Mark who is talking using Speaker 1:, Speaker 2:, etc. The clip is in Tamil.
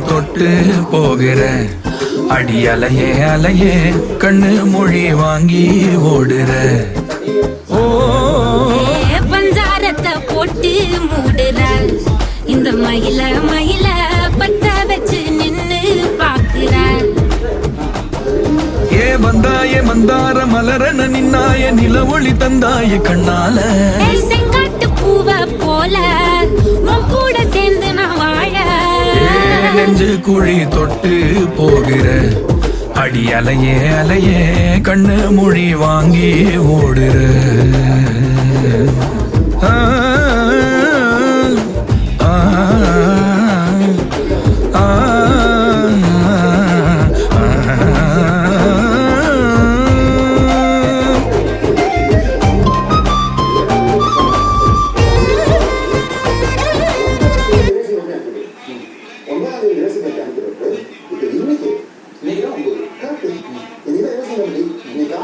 Speaker 1: தொட்டு போகிற அடி அலையே அலையே கண்ணு மொழி வாங்கி ஓடுற. ஓ
Speaker 2: பஞ்சாரத்தை போட்டு மூடுறாள் இந்த மயில மயில பத்த வச்சு நின்னு பாக்குறாள்.
Speaker 1: ஏ வந்தாய மந்தார மலரன நின்னாய நில ஒளி தந்தாய கண்ணால.
Speaker 2: செங்காட்டு பூவ போல உன் கூட சேர்ந்து நான் வாழ.
Speaker 1: நெஞ்சு குழி தொட்டு போகிற அடி அலையே அலையே கண்ணு மொழி வாங்கி ஓடுற.
Speaker 3: இன்னைக்கு